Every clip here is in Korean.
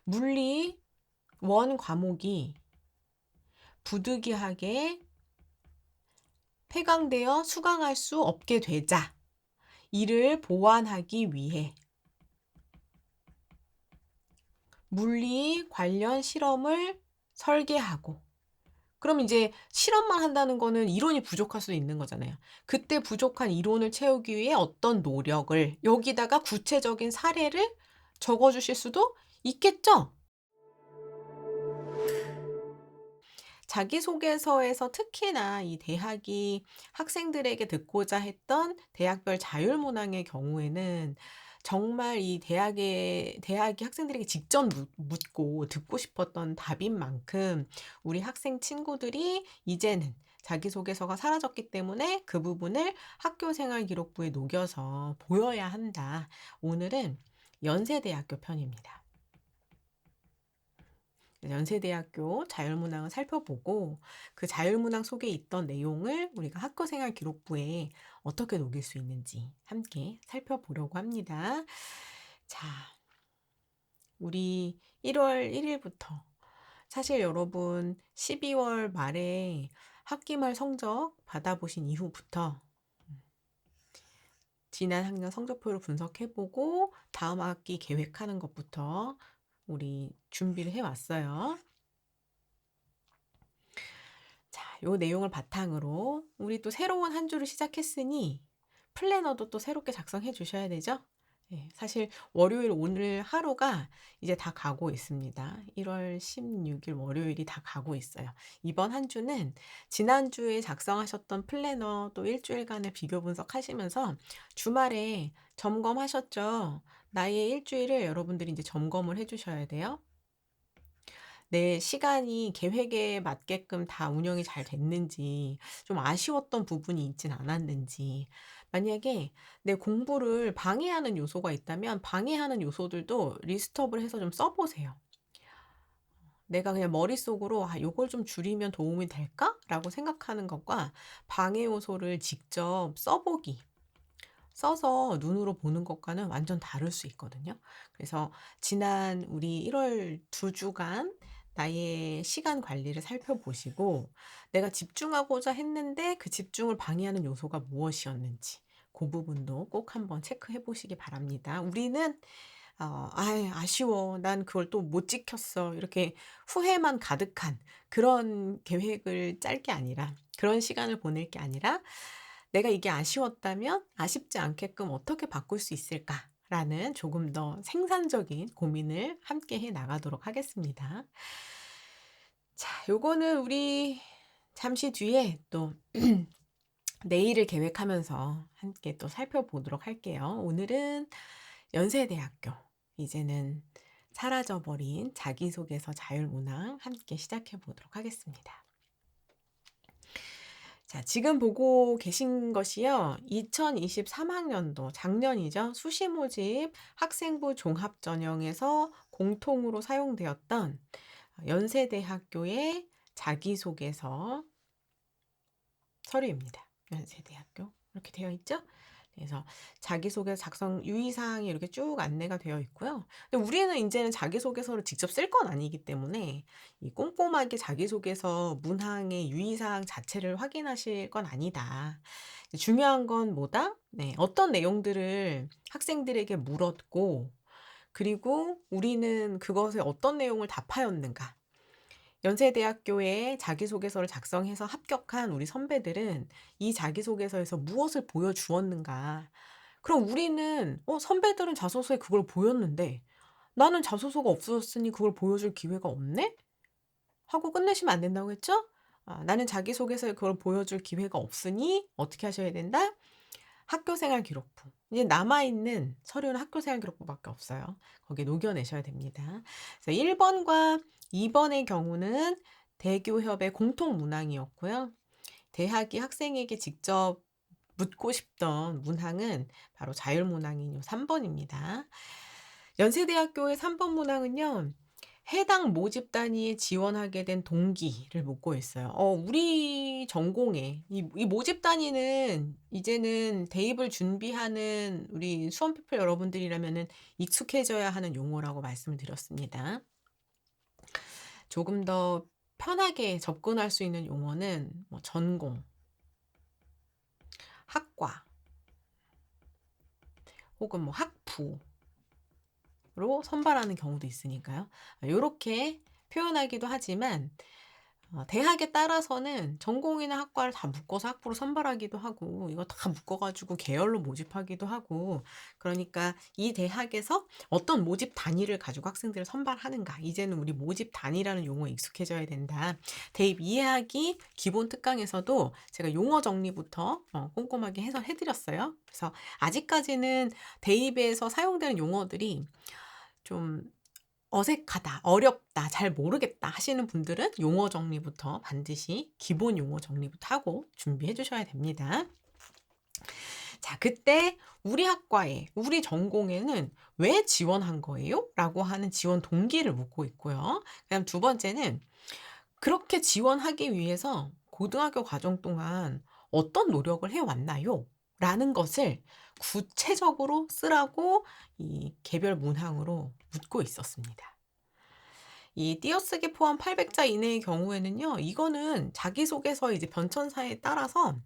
물리 원 과목이 부득이하게 폐강되어 수강할 수 없게 되자 이를 보완하기 위해 물리 관련 실험을 설계하고, 그럼 이제 실험만 한다는 거는 이론이 부족할 수도 있는 거잖아요. 그때 부족한 이론을 채우기 위해 어떤 노력을, 여기다가 구체적인 사례를 적어주실 수도 있겠죠? 자기소개서에서 특히나 이 대학이 학생들에게 듣고자 했던 대학별 자율문항의 경우에는 정말 이 대학이 학생들에게 직접 묻고 듣고 싶었던 답인 만큼 우리 학생 친구들이 이제는 자기소개서가 사라졌기 때문에 그 부분을 학교생활기록부에 녹여서 보여야 한다. 오늘은 연세대학교 편입니다. 연세대학교 자율문항을 살펴보고 그 자율문항 속에 있던 내용을 우리가 학교생활 기록부에 어떻게 녹일 수 있는지 함께 살펴보려고 합니다. 자, 우리 1월 1일부터 사실 여러분 12월 말에 학기말 성적 받아보신 이후부터 지난 학년 성적표를 분석해보고 다음 학기 계획하는 것부터 우리 준비를 해왔어요. 자, 요 내용을 바탕으로 우리 또 새로운 한 주를 시작했으니 플래너도 또 새롭게 작성해 주셔야 되죠? 예, 사실 월요일 오늘 하루가 이제 다 가고 있습니다. 1월 16일 월요일이 다 가고 있어요. 이번 한 주는 지난주에 작성하셨던 플래너 또 일주일간의 비교 분석하시면서 주말에 점검하셨죠? 나의 일주일을 여러분들이 이제 점검을 해 주셔야 돼요. 내 시간이 계획에 맞게끔 다 운영이 잘 됐는지, 좀 아쉬웠던 부분이 있진 않았는지, 만약에 내 공부를 방해하는 요소가 있다면 방해하는 요소들도 리스트업을 해서 좀 써보세요. 내가 그냥 머릿속으로 요걸 좀 줄이면 도움이 될까? 라고 생각하는 것과 방해 요소를 직접 써보기. 써서 눈으로 보는 것과는 완전 다를 수 있거든요. 그래서 지난 우리 1월 2주간 나의 시간 관리를 살펴보시고 내가 집중하고자 했는데 그 집중을 방해하는 요소가 무엇이었는지 그 부분도 꼭 한번 체크해 보시기 바랍니다. 우리는 아쉬워. 난 그걸 또 못 지켰어. 이렇게 후회만 가득한 그런 계획을 짤 게 아니라, 그런 시간을 보낼 게 아니라 내가 이게 아쉬웠다면 아쉽지 않게끔 어떻게 바꿀 수 있을까라는 조금 더 생산적인 고민을 함께 해 나가도록 하겠습니다. 자, 요거는 우리 잠시 뒤에 또 내일을 계획하면서 함께 또 살펴보도록 할게요. 오늘은 연세대학교, 이제는 사라져버린 자기소개서 자율문항 함께 시작해 보도록 하겠습니다. 자, 지금 보고 계신 것이요. 2023학년도 작년이죠. 수시 모집 학생부 종합 전형에서 공통으로 사용되었던 연세대학교의 자기소개서 서류입니다. 연세대학교 이렇게 되어 있죠. 그래서 자기소개서 작성 유의사항이 이렇게 쭉 안내가 되어 있고요. 근데 우리는 이제는 자기소개서를 직접 쓸 건 아니기 때문에 이 꼼꼼하게 자기소개서 문항의 유의사항 자체를 확인하실 건 아니다. 중요한 건 뭐다? 네, 어떤 내용들을 학생들에게 물었고, 그리고 우리는 그것에 어떤 내용을 답하였는가. 연세대학교에 자기소개서를 작성해서 합격한 우리 선배들은 이 자기소개서에서 무엇을 보여주었는가. 그럼 우리는 선배들은 자소서에 그걸 보였는데 나는 자소서가 없었으니 그걸 보여줄 기회가 없네? 하고 끝내시면 안 된다고 했죠? 나는 자기소개서에 그걸 보여줄 기회가 없으니 어떻게 하셔야 된다? 학교생활 기록부. 이제 남아있는 서류는 학교생활 기록부밖에 없어요. 거기에 녹여내셔야 됩니다. 그래서 1번과 2번의 경우는 대교협의 공통 문항이었고요. 대학이 학생에게 직접 묻고 싶던 문항은 바로 자율문항인 3번입니다. 연세대학교의 3번 문항은요. 해당 모집 단위에 지원하게 된 동기를 묻고 있어요. 우리 전공에 이 모집 단위는 이제는 대입을 준비하는 우리 수험피플 여러분들이라면은 익숙해져야 하는 용어라고 말씀을 드렸습니다. 조금 더 편하게 접근할 수 있는 용어는 뭐 전공, 학과 혹은 뭐 학부로 선발하는 경우도 있으니까요. 요렇게 표현하기도 하지만 대학에 따라서는 전공이나 학과를 다 묶어서 학부로 선발하기도 하고 이거 다 묶어 가지고 계열로 모집하기도 하고, 그러니까 이 대학에서 어떤 모집 단위를 가지고 학생들을 선발하는가, 이제는 우리 모집 단위라는 용어에 익숙해져야 된다. 대입 이해하기 기본 특강에서도 제가 용어 정리부터 꼼꼼하게 해설해 드렸어요. 그래서 아직까지는 대입에서 사용되는 용어들이 좀 어색하다, 어렵다, 잘 모르겠다 하시는 분들은 용어 정리부터 반드시 기본 용어 정리부터 하고 준비해 주셔야 됩니다. 자, 그때 우리 학과에, 우리 전공에는 왜 지원한 거예요? 라고 하는 지원 동기를 묻고 있고요. 그다음 두 번째는 그렇게 지원하기 위해서 고등학교 과정 동안 어떤 노력을 해왔나요? 라는 것을 구체적으로 쓰라고 이 개별 문항으로 묻고 있었습니다. 이 띄어쓰기 포함 800자 이내의 경우에는요, 이거는 자기소개서 이제 변천사에 따라서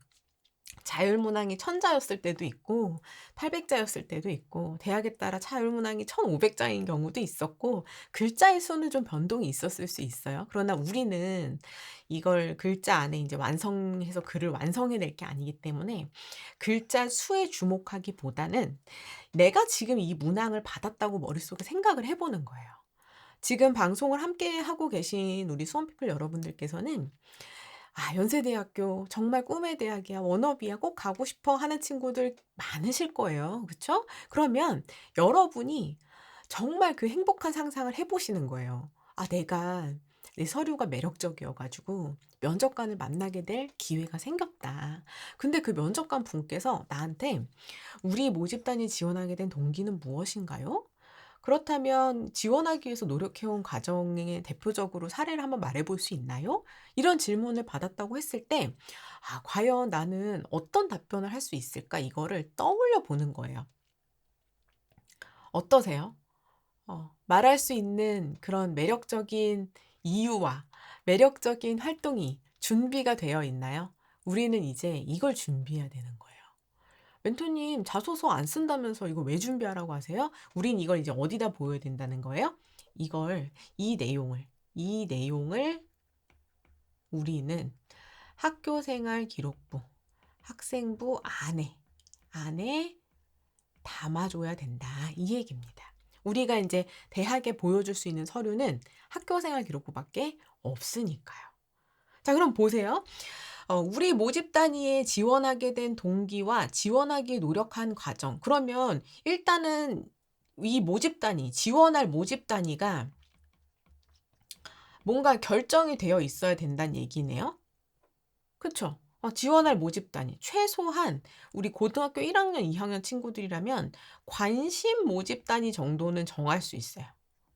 자율문항이 1000자였을 때도 있고 800자였을 때도 있고, 대학에 따라 자율문항이 1500자인 경우도 있었고, 글자의 수는 좀 변동이 있었을 수 있어요. 그러나 우리는 이걸 글자 안에 이제 완성해서 글을 완성해낼 게 아니기 때문에 글자 수에 주목하기보다는 내가 지금 이 문항을 받았다고 머릿속에 생각을 해보는 거예요. 지금 방송을 함께 하고 계신 우리 수험피플 여러분들께서는 연세대학교 정말 꿈의 대학이야, 워너비야, 꼭 가고 싶어 하는 친구들 많으실 거예요. 그쵸? 그러면 여러분이 정말 그 행복한 상상을 해보시는 거예요. 내가 내 서류가 매력적이어 가지고 면접관을 만나게 될 기회가 생겼다. 근데 그 면접관 분께서 나한테 우리 모집단이 지원하게 된 동기는 무엇인가요? 그렇다면 지원하기 위해서 노력해온 과정의 대표적으로 사례를 한번 말해볼 수 있나요? 이런 질문을 받았다고 했을 때, 과연 나는 어떤 답변을 할 수 있을까? 이거를 떠올려 보는 거예요. 어떠세요? 말할 수 있는 그런 매력적인 이유와 매력적인 활동이 준비가 되어 있나요? 우리는 이제 이걸 준비해야 되는 거예요. 멘토님, 자소서 안 쓴다면서 이거 왜 준비하라고 하세요? 우린 이걸 이제 어디다 보여야 된다는 거예요? 이 내용을 우리는 학교생활 기록부, 학생부 안에 담아줘야 된다. 이 얘기입니다. 우리가 이제 대학에 보여줄 수 있는 서류는 학교생활 기록부밖에 없으니까요. 자, 그럼 보세요. 우리 모집 단위에 지원하게 된 동기와 지원하기 노력한 과정. 그러면 일단은 이 모집 단위, 지원할 모집 단위가 뭔가 결정이 되어 있어야 된다는 얘기네요. 그쵸? 지원할 모집 단위. 최소한 우리 고등학교 1학년, 2학년 친구들이라면 관심 모집 단위 정도는 정할 수 있어요.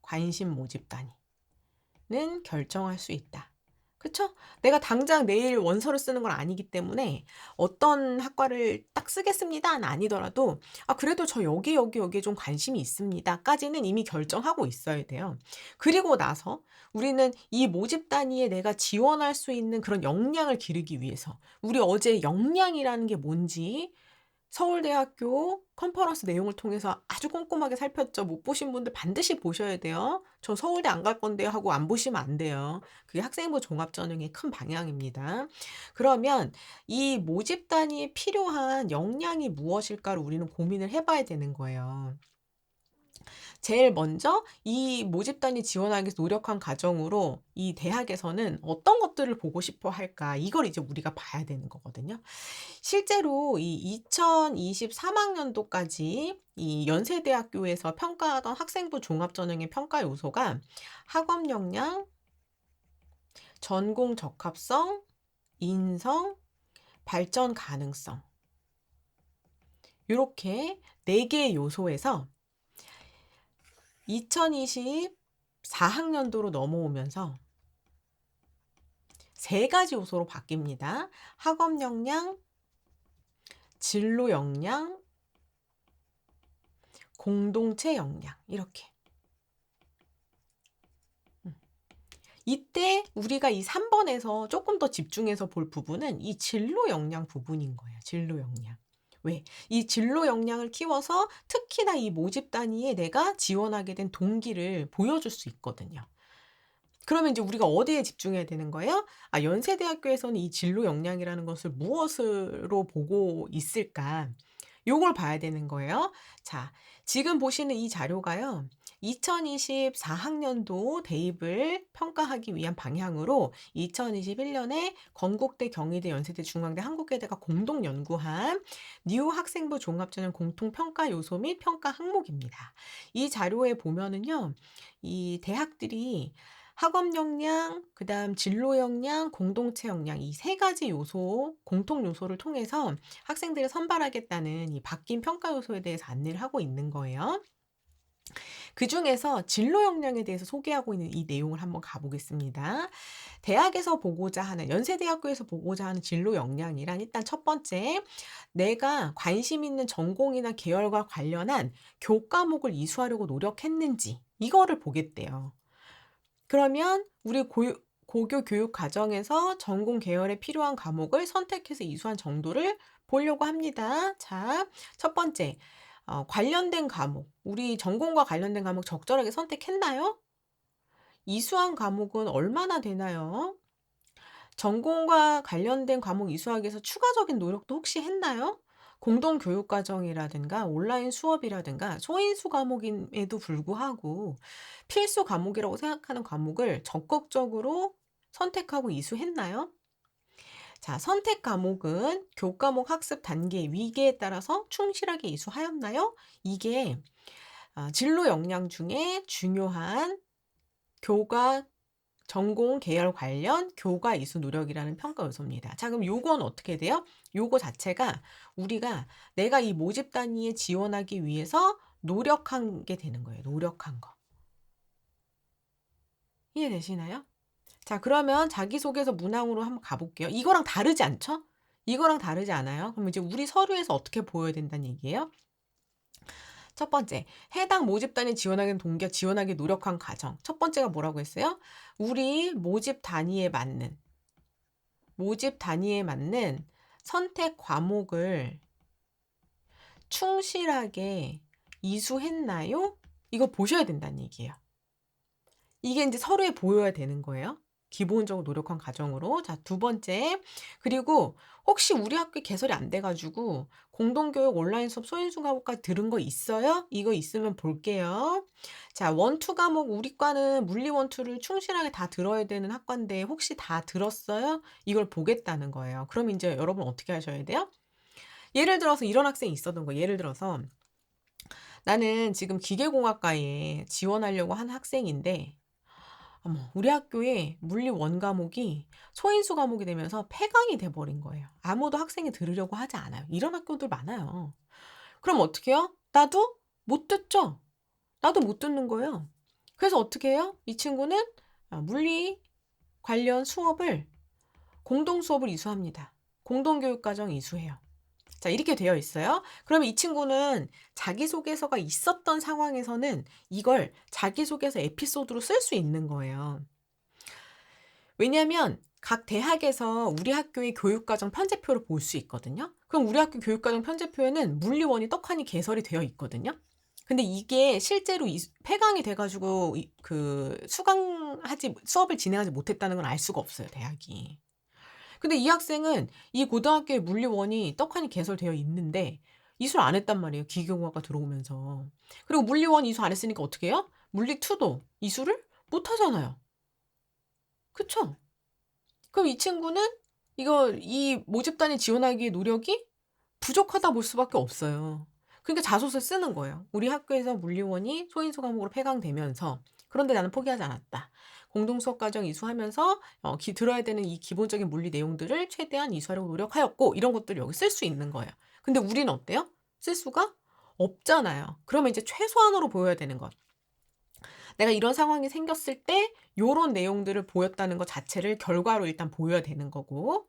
관심 모집 단위는 결정할 수 있다. 그쵸? 내가 당장 내일 원서를 쓰는 건 아니기 때문에 어떤 학과를 딱 쓰겠습니다는 아니더라도 그래도 저 여기에 좀 관심이 있습니다 까지는 이미 결정하고 있어야 돼요. 그리고 나서 우리는 이 모집 단위에 내가 지원할 수 있는 그런 역량을 기르기 위해서, 우리 어제 역량이라는 게 뭔지 서울대학교 컨퍼런스 내용을 통해서 아주 꼼꼼하게 살폈죠. 못 보신 분들 반드시 보셔야 돼요. 저 서울대 안 갈 건데요 하고 안 보시면 안 돼요. 그게 학생부 종합전형의 큰 방향입니다. 그러면 이 모집 단위에 필요한 역량이 무엇일까를 우리는 고민을 해봐야 되는 거예요. 제일 먼저 이 모집단이 지원하기 위해서 노력한 과정으로 이 대학에서는 어떤 것들을 보고 싶어 할까? 이걸 이제 우리가 봐야 되는 거거든요. 실제로 이 2023학년도까지 이 연세대학교에서 평가하던 학생부 종합전형의 평가 요소가 학업 역량, 전공 적합성, 인성, 발전 가능성, 이렇게 4개의 요소에서 2024학년도로 넘어오면서 3가지 요소로 바뀝니다. 학업 역량, 진로 역량, 공동체 역량, 이렇게. 이때 우리가 이 3 번에서 조금 더 집중해서 볼 부분은 이 진로 역량 부분인 거예요. 진로 역량. 왜? 이 진로 역량을 키워서 특히나 이 모집 단위에 내가 지원하게 된 동기를 보여줄 수 있거든요. 그러면 이제 우리가 어디에 집중해야 되는 거예요? 아, 연세대학교에서는 이 진로 역량이라는 것을 무엇으로 보고 있을까? 요걸 봐야 되는 거예요. 자, 지금 보시는 이 자료가요. 2024 학년도 대입을 평가하기 위한 방향으로 2021 년에 건국대, 경희대, 연세대, 중앙대, 한국외대가 공동 연구한 뉴 학생부 종합전형 공통 평가 요소 및 평가 항목입니다. 이 자료에 보면은요. 이 대학들이 학업 역량, 그다음 진로 역량, 공동체 역량 이 세 가지 요소, 공통 요소를 통해서 학생들을 선발하겠다는 이 바뀐 평가 요소에 대해서 안내를 하고 있는 거예요. 그중에서 진로 역량에 대해서 소개하고 있는 이 내용을 한번 가보겠습니다. 대학에서 보고자 하는, 연세대학교에서 보고자 하는 진로 역량이란 일단 첫 번째, 내가 관심 있는 전공이나 계열과 관련한 교과목을 이수하려고 노력했는지 이거를 보겠대요. 그러면 우리 고교 교육 과정에서 전공 계열에 필요한 과목을 선택해서 이수한 정도를 보려고 합니다. 자, 첫 번째, 관련된 과목. 우리 전공과 관련된 과목 적절하게 선택했나요? 이수한 과목은 얼마나 되나요? 전공과 관련된 과목 이수하기 위해서 추가적인 노력도 혹시 했나요? 공동교육과정이라든가 온라인 수업이라든가 소인수 과목임에도 불구하고 필수 과목이라고 생각하는 과목을 적극적으로 선택하고 이수했나요? 자, 선택 과목은 교과목 학습 단계, 위계에 따라서 충실하게 이수하였나요? 이게 진로 역량 중에 중요한 교과 전공 계열 관련 교과 이수 노력이라는 평가 요소입니다. 자, 그럼 요건 어떻게 돼요? 요거 자체가 우리가 내가 이 모집 단위에 지원하기 위해서 노력한 게 되는 거예요. 노력한 거. 이해되시나요? 자, 그러면 자기소개서 문항으로 한번 가볼게요. 이거랑 다르지 않죠? 이거랑 다르지 않아요? 그럼 이제 우리 서류에서 어떻게 보여야 된다는 얘기예요? 첫 번째, 해당 모집 단위에 지원하기 동기와 지원하기 노력한 과정. 첫 번째가 뭐라고 했어요? 우리 모집 단위에 맞는 선택 과목을 충실하게 이수했나요? 이거 보셔야 된다는 얘기예요. 이게 이제 서류에 보여야 되는 거예요. 기본적으로 노력한 과정으로. 자, 두 번째. 그리고 혹시 우리 학교 개설이 안 돼가지고 공동교육 온라인 수업 소인수 과목까지 들은 거 있어요? 이거 있으면 볼게요. 자, 원투 과목 우리 과는 물리 원투를 충실하게 다 들어야 되는 학과인데 혹시 다 들었어요? 이걸 보겠다는 거예요. 그럼 이제 여러분 어떻게 하셔야 돼요? 예를 들어서 이런 학생이 있었던 거예요. 예를 들어서 나는 지금 기계공학과에 지원하려고 한 학생인데 어머, 우리 학교에 물리 원 과목이 소인수 과목이 되면서 폐강이 돼버린 거예요. 아무도 학생이 들으려고 하지 않아요. 이런 학교들 많아요. 그럼 어떻게 해요? 나도 못 듣죠? 나도 못 듣는 거예요. 그래서 어떻게 해요? 이 친구는 물리 관련 수업을 공동 수업을 이수합니다. 공동교육과정 이수해요. 자, 이렇게 되어 있어요. 그러면 이 친구는 자기소개서가 있었던 상황에서는 이걸 자기소개서 에피소드로 쓸 수 있는 거예요. 왜냐하면 각 대학에서 우리 학교의 교육과정 편제표를 볼 수 있거든요. 그럼 우리 학교 교육과정 편제표에는 물리원이 떡하니 개설이 되어 있거든요. 근데 이게 실제로 폐강이 돼가지고 수업을 진행하지 못했다는 건 알 수가 없어요, 대학이. 근데 이 학생은 이 고등학교에 물리원이 떡하니 개설되어 있는데 이수를 안 했단 말이에요. 기계공학과 들어오면서. 그리고 물리원 이수 안 했으니까 어떻게 해요? 물리2도 이수를 못 하잖아요. 그쵸? 그럼 이 친구는 이 모집단에 지원하기의 노력이 부족하다 볼 수밖에 없어요. 그러니까 자소서 쓰는 거예요. 우리 학교에서 물리원이 소인수 과목으로 폐강되면서 그런데 나는 포기하지 않았다. 공동수업 과정 이수하면서 들어야 되는 이 기본적인 물리 내용들을 최대한 이수하려고 노력하였고 이런 것들을 여기 쓸 수 있는 거예요. 근데 우리는 어때요? 쓸 수가 없잖아요. 그러면 이제 최소한으로 보여야 되는 것. 내가 이런 상황이 생겼을 때 요런 내용들을 보였다는 것 자체를 결과로 일단 보여야 되는 거고.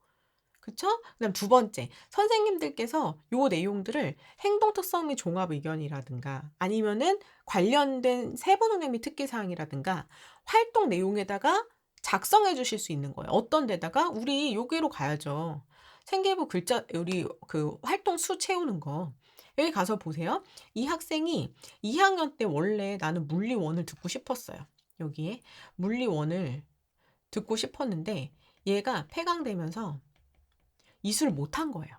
그쵸? 그다음 두 번째, 선생님들께서 요 내용들을 행동 특성 및 종합 의견이라든가 아니면은 관련된 세부 능력 및 특기 사항이라든가 활동 내용에다가 작성해 주실 수 있는 거예요. 어떤 데다가 우리 여기로 가야죠. 생계부 글자 우리 그 활동 수 채우는 거. 여기 가서 보세요. 이 학생이 2학년 때 원래 나는 물리 1을 듣고 싶었어요. 여기에 물리 1을 듣고 싶었는데 얘가 폐강되면서 이수를 못한 거예요.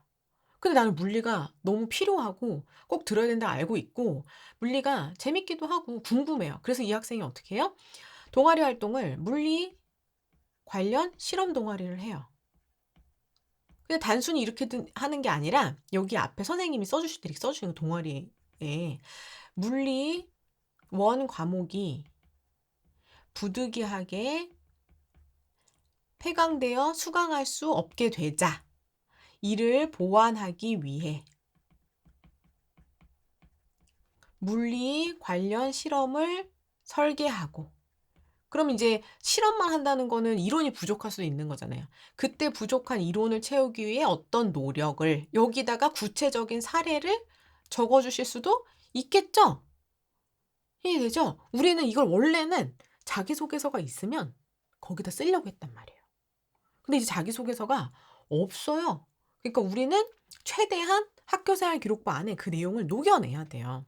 근데 나는 물리가 너무 필요하고 꼭 들어야 된다 알고 있고 물리가 재밌기도 하고 궁금해요. 그래서 이 학생이 어떻게 해요? 동아리 활동을 물리 관련 실험 동아리를 해요. 근데 단순히 이렇게 하는 게 아니라 여기 앞에 선생님이 써주시는 동아리에 물리 1 과목이 부득이하게 폐강되어 수강할 수 없게 되자 이를 보완하기 위해 물리 관련 실험을 설계하고 그럼 이제 실험만 한다는 거는 이론이 부족할 수도 있는 거잖아요. 그때 부족한 이론을 채우기 위해 어떤 노력을 여기다가 구체적인 사례를 적어 주실 수도 있겠죠? 이해되죠? 우리는 이걸 원래는 자기소개서가 있으면 거기다 쓰려고 했단 말이에요. 근데 이제 자기소개서가 없어요. 그러니까 우리는 최대한 학교생활 기록부 안에 그 내용을 녹여내야 돼요.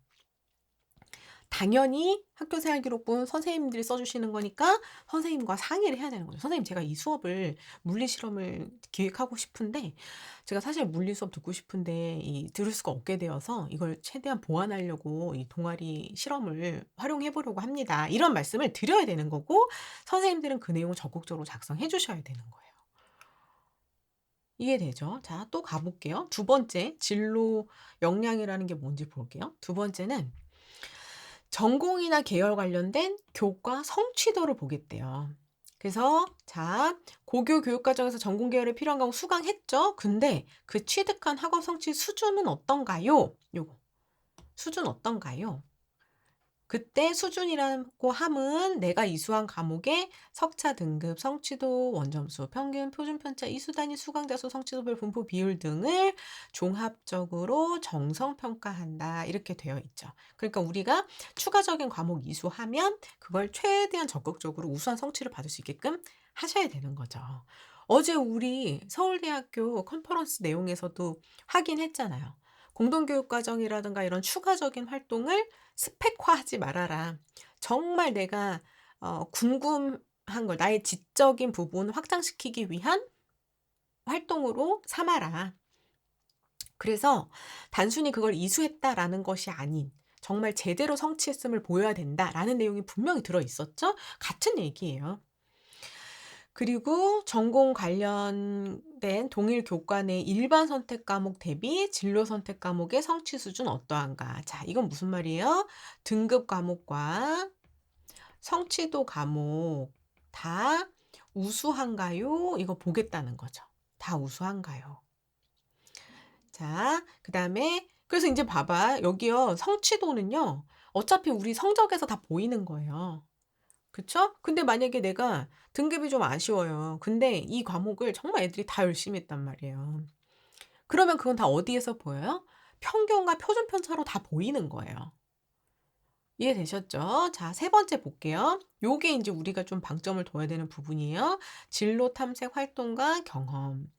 당연히 학교생활 기록부는 선생님들이 써주시는 거니까 선생님과 상의를 해야 되는 거죠. 선생님 제가 이 수업을 물리 실험을 기획하고 싶은데 제가 사실 물리 수업 듣고 싶은데 들을 수가 없게 되어서 이걸 최대한 보완하려고 이 동아리 실험을 활용해 보려고 합니다. 이런 말씀을 드려야 되는 거고 선생님들은 그 내용을 적극적으로 작성해 주셔야 되는 거예요. 이해되죠? 자, 또 가볼게요. 두 번째, 진로 역량이라는 게 뭔지 볼게요. 두 번째는 전공이나 계열 관련된 교과 성취도를 보겠대요. 그래서 자, 고교 교육과정에서 전공 계열에 필요한 과목 수강했죠? 근데 그 취득한 학업 성취 수준은 어떤가요? 요거. 수준 어떤가요? 그때 수준이라고 함은 내가 이수한 과목의 석차 등급, 성취도, 원점수, 평균, 표준 편차, 이수 단위, 수강자 수, 성취도별 분포 비율 등을 종합적으로 정성 평가한다. 이렇게 되어 있죠. 그러니까 우리가 추가적인 과목 이수하면 그걸 최대한 적극적으로 우수한 성취를 받을 수 있게끔 하셔야 되는 거죠. 어제 우리 서울대학교 컨퍼런스 내용에서도 확인했잖아요. 공동교육과정이라든가 이런 추가적인 활동을 스펙화하지 말아라. 정말 내가 궁금한 걸 나의 지적인 부분을 확장시키기 위한 활동으로 삼아라. 그래서 단순히 그걸 이수했다라는 것이 아닌 정말 제대로 성취했음을 보여야 된다라는 내용이 분명히 들어 있었죠. 같은 얘기예요. 그리고 전공 관련된 동일 교과내 일반 선택 과목 대비 진로 선택 과목의 성취 수준 어떠한가. 자, 이건 무슨 말이에요? 등급 과목과 성취도 과목 다 우수한가요? 이거 보겠다는 거죠. 다 우수한가요? 자, 그다음에 그래서 이제 봐봐. 여기요. 성취도는요. 어차피 우리 성적에서 다 보이는 거예요. 그쵸? 근데 만약에 내가 등급이 좀 아쉬워요. 근데 이 과목을 정말 애들이 다 열심히 했단 말이에요. 그러면 그건 다 어디에서 보여요? 평균과 표준 편차로 다 보이는 거예요. 이해되셨죠? 자, 세 번째 볼게요. 요게 이제 우리가 좀 방점을 둬야 되는 부분이에요. 진로 탐색 활동과 경험.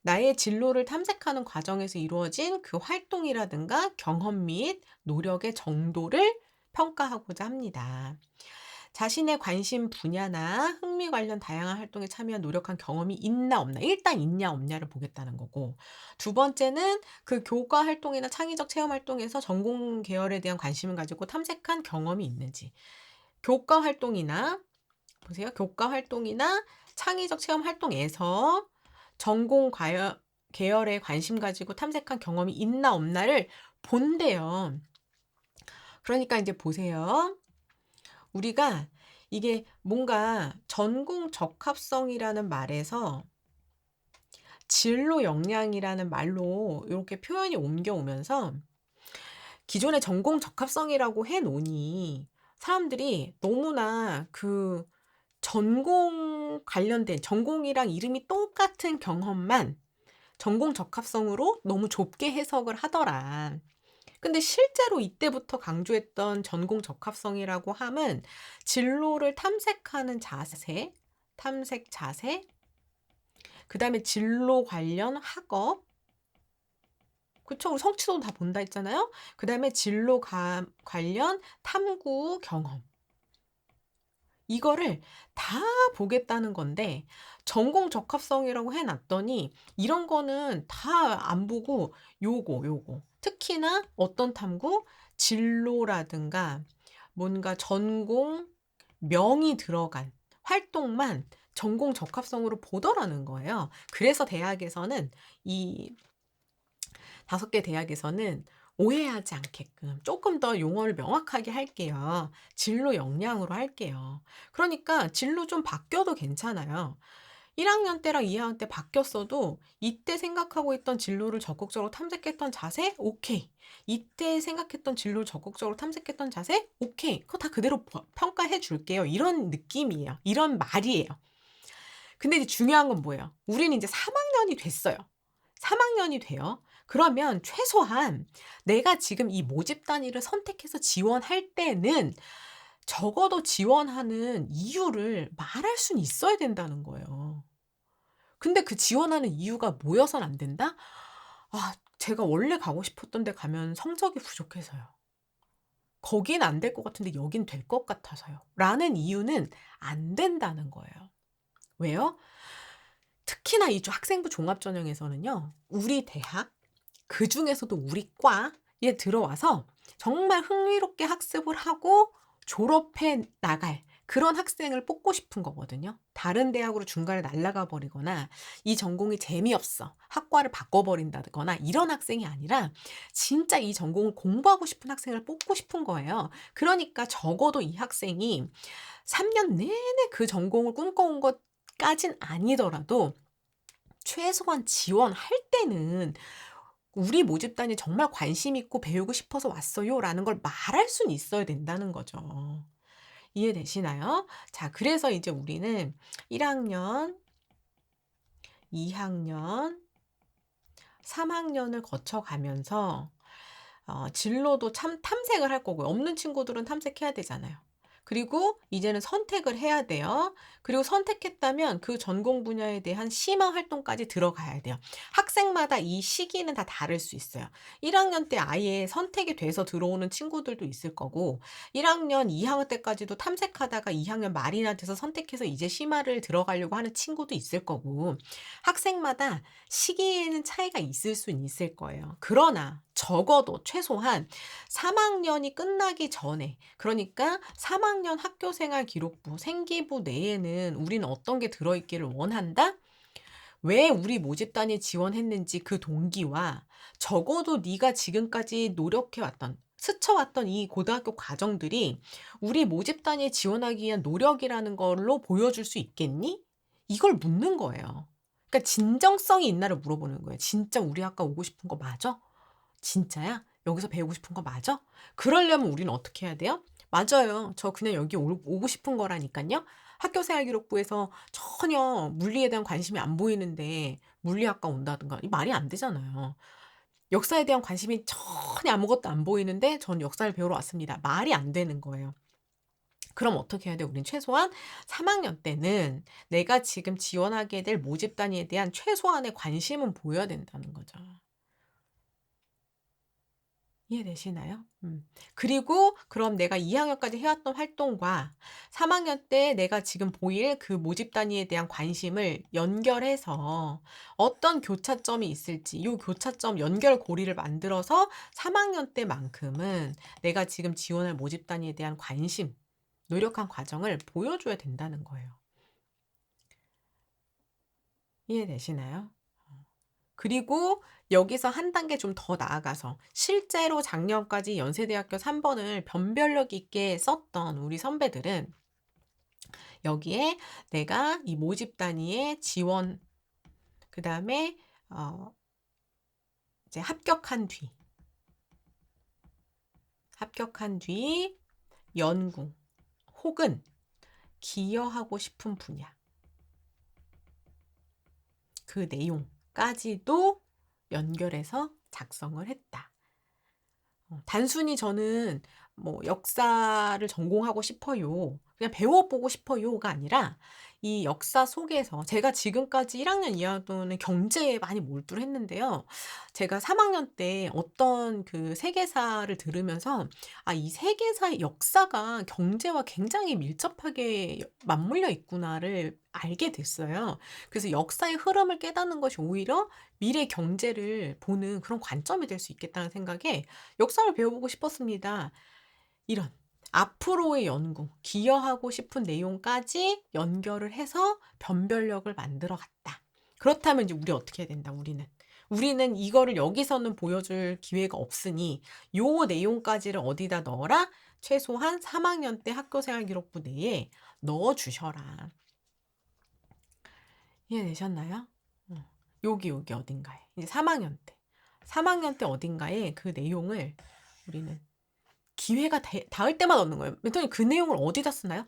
나의 진로를 탐색하는 과정에서 이루어진 그 활동이라든가 경험 및 노력의 정도를 평가하고자 합니다. 자신의 관심 분야나 흥미 관련 다양한 활동에 참여한 노력한 경험이 있나 없나 일단 있냐 없냐를 보겠다는 거고 두 번째는 그 교과 활동이나 창의적 체험 활동에서 전공 계열에 대한 관심을 가지고 탐색한 경험이 있는지 교과 활동이나 보세요. 교과 활동이나 창의적 체험 활동에서 전공 계열에 관심 가지고 탐색한 경험이 있나 없나를 본대요. 그러니까 이제 보세요. 우리가 이게 뭔가 전공 적합성이라는 말에서 진로 역량이라는 말로 이렇게 표현이 옮겨오면서 기존의 전공 적합성이라고 해 놓으니 사람들이 너무나 그 전공 관련된 전공이랑 이름이 똑같은 경험만 전공 적합성으로 너무 좁게 해석을 하더라. 근데 실제로 이때부터 강조했던 전공 적합성이라고 함은 진로를 탐색하는 자세, 탐색 자세, 그다음에 진로 관련 학업, 그쵸? 우리 성취도도 다 본다 했잖아요. 그다음에 진로 관련 탐구 경험. 이거를 다 보겠다는 건데 전공 적합성이라고 해 놨더니 이런 거는 다 안 보고 요거 특히나 어떤 탐구? 진로라든가 뭔가 전공 명이 들어간 활동만 전공 적합성으로 보더라는 거예요. 그래서 대학에서는 이 5개 대학에서는 오해하지 않게끔 조금 더 용어를 명확하게 할게요. 진로 역량으로 할게요. 그러니까 진로 좀 바뀌어도 괜찮아요. 1학년 때랑 2학년 때 바뀌었어도 이때 생각하고 있던 진로를 적극적으로 탐색했던 자세? 오케이. 이때 생각했던 진로를 적극적으로 탐색했던 자세? 오케이. 그거 다 그대로 평가해 줄게요. 이런 느낌이에요. 이런 말이에요. 근데 이제 중요한 건 뭐예요? 우리는 이제 3학년이 됐어요. 3학년이 돼요. 그러면 최소한 내가 지금 이 모집 단위를 선택해서 지원할 때는 적어도 지원하는 이유를 말할 수는 있어야 된다는 거예요. 근데 그 지원하는 이유가 뭐여선 안 된다? 아, 제가 원래 가고 싶었던 데 가면 성적이 부족해서요. 거긴 안 될 것 같은데 여긴 될 것 같아서요. 라는 이유는 안 된다는 거예요. 왜요? 특히나 이 학생부 종합전형에서는요. 우리 대학, 그중에서도 우리 과에 들어와서 정말 흥미롭게 학습을 하고 졸업해 나갈 그런 학생을 뽑고 싶은 거거든요. 다른 대학으로 중간에 날아가 버리거나 이 전공이 재미없어 학과를 바꿔버린다거나 이런 학생이 아니라 진짜 이 전공을 공부하고 싶은 학생을 뽑고 싶은 거예요. 그러니까 적어도 이 학생이 3년 내내 그 전공을 꿈꿔온 것까진 아니더라도 최소한 지원할 때는 우리 모집단이 정말 관심 있고 배우고 싶어서 왔어요라는 걸 말할 수는 있어야 된다는 거죠. 이해되시나요? 자, 그래서 이제 우리는 1학년, 2학년, 3학년을 거쳐가면서 진로도 참 탐색을 할 거고요. 없는 친구들은 탐색해야 되잖아요. 그리고 이제는 선택을 해야 돼요. 그리고 선택했다면 그 전공 분야에 대한 심화 활동까지 들어가야 돼요. 학생마다 이 시기는 다 다를 수 있어요. 1학년 때 아예 선택이 돼서 들어오는 친구들도 있을 거고 1학년, 2학년 때까지도 탐색하다가 2학년 말이나 돼서 선택해서 이제 심화를 들어가려고 하는 친구도 있을 거고 학생마다 시기에는 차이가 있을 수는 있을 거예요. 그러나 적어도 최소한 3학년이 끝나기 전에 그러니까 3학년 학교생활 기록부, 생기부 내에는 우리는 어떤 게 들어있기를 원한다? 왜 우리 모집단에 지원했는지 그 동기와 적어도 네가 지금까지 노력해왔던 스쳐왔던 이 고등학교 과정들이 우리 모집단에 지원하기 위한 노력이라는 걸로 보여줄 수 있겠니? 이걸 묻는 거예요. 그러니까 진정성이 있나를 물어보는 거예요. 진짜 우리 학과 오고 싶은 거 맞아? 진짜야? 여기서 배우고 싶은 거 맞아? 그러려면 우리는 어떻게 해야 돼요? 맞아요. 저 그냥 여기 오고 싶은 거라니까요. 학교생활기록부에서 전혀 물리에 대한 관심이 안 보이는데 물리학과 온다든가 이 말이 안 되잖아요. 역사에 대한 관심이 전혀 아무것도 안 보이는데 전 역사를 배우러 왔습니다. 말이 안 되는 거예요. 그럼 어떻게 해야 돼? 우린 최소한 3학년 때는 내가 지금 지원하게 될 모집 단위에 대한 최소한의 관심은 보여야 된다는 거죠. 이해되시나요? 그리고 그럼 내가 2학년까지 해왔던 활동과 3학년 때 내가 지금 보일 그 모집 단위에 대한 관심을 연결해서 어떤 교차점이 있을지 이 교차점 연결 고리를 만들어서 3학년 때만큼은 내가 지금 지원할 모집 단위에 대한 관심, 노력한 과정을 보여줘야 된다는 거예요. 이해되시나요? 그리고 여기서 한 단계 좀 더 나아가서 실제로 작년까지 연세대학교 3번을 변별력 있게 썼던 우리 선배들은 여기에 내가 이 모집 단위에 지원, 그 다음에 이제 합격한 뒤 연구 혹은 기여하고 싶은 분야 그 내용까지도 연결해서 작성을 했다. 단순히 저는 뭐 역사를 전공하고 싶어요. 그냥 배워보고 싶어요가 아니라 이 역사 속에서 제가 지금까지 1 학년, 2 학년은 경제에 많이 몰두를 했는데요. 제가 3 학년 때 어떤 그 세계사를 들으면서 '아 이 세계사의 역사가 경제와 굉장히 밀접하게 맞물려 있구나.'를 알게 됐어요. 그래서 역사의 흐름을 깨닫는 것이 오히려 미래 경제를 보는 그런 관점이 될 수 있겠다는 생각에 역사를 배워보고 싶었습니다. 이런 앞으로의 연구, 기여하고 싶은 내용까지 연결을 해서 변별력을 만들어 갔다. 그렇다면 이제 우리 어떻게 해야 된다, 우리는. 우리는 이거를 여기서는 보여줄 기회가 없으니 요 내용까지를 어디다 넣어라? 최소한 3 학년 때 학교생활 기록부 내에 넣어 주셔라. 이해되셨나요? 여기 어딘가에. 이제 3 학년 때. 3 학년 때 어딘가에 그 내용을 우리는 기회가 닿을 때마다 넣는 거예요. 멘토님 그 내용을 어디다 쓰나요?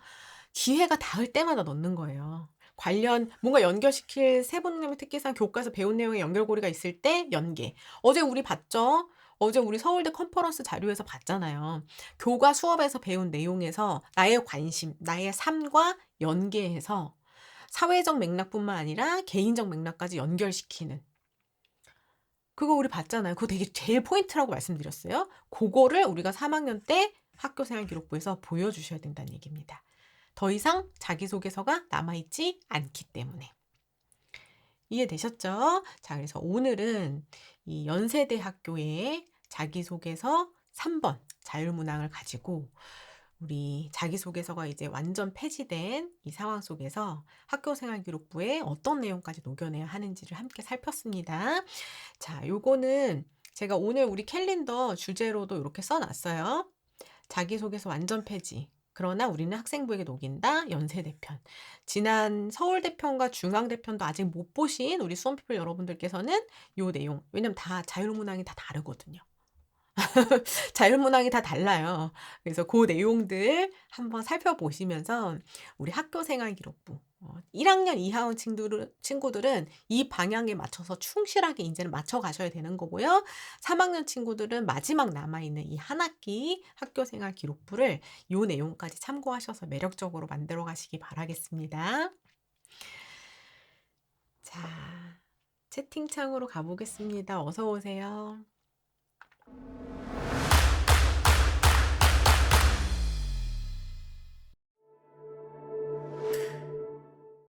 기회가 닿을 때마다 넣는 거예요. 관련 뭔가 연결시킬 세부능력의 특기상 교과서 배운 내용에 연결고리가 있을 때 연계. 어제 우리 봤죠? 어제 우리 서울대 컨퍼런스 자료에서 봤잖아요. 교과 수업에서 배운 내용에서 나의 관심, 나의 삶과 연계해서 사회적 맥락뿐만 아니라 개인적 맥락까지 연결시키는 그거 우리 봤잖아요. 그거 되게 제일 포인트라고 말씀드렸어요. 고거를 우리가 3 학년 때 학교생활 기록부에서 보여주셔야 된다는 얘기입니다. 더 이상 자기소개서가 남아있지 않기 때문에. 이해되셨죠? 자, 그래서 오늘은 이 연세대학교의 자기소개서 3번 자율문항을 가지고 우리 자기소개서가 이제 완전 폐지된 이 상황 속에서 학교생활기록부에 어떤 내용까지 녹여내야 하는지를 함께 살폈습니다. 자, 요거는 제가 오늘 우리 캘린더 주제로도 이렇게 써놨어요. 자기소개서 완전 폐지. 그러나 우리는 학생부에게 녹인다. 연세대편. 지난 서울대편과 중앙대편도 아직 못 보신 우리 수험피플 여러분들께서는 요 내용, 왜냐면 다 자율문항이 다 다르거든요. 자율문항이 다 달라요. 그래서 그 내용들 한번 살펴보시면서 우리 학교생활 기록부 1 학년, 2 학년 친구들은 이 방향에 맞춰서 충실하게 인제는 맞춰 가셔야 되는 거고요. 3 학년 친구들은 마지막 남아 있는 이 한 학기 학교생활 기록부를 요 내용까지 참고하셔서 매력적으로 만들어 가시기 바라겠습니다. 자, 채팅창으로 가 보겠습니다. 어서 오세요.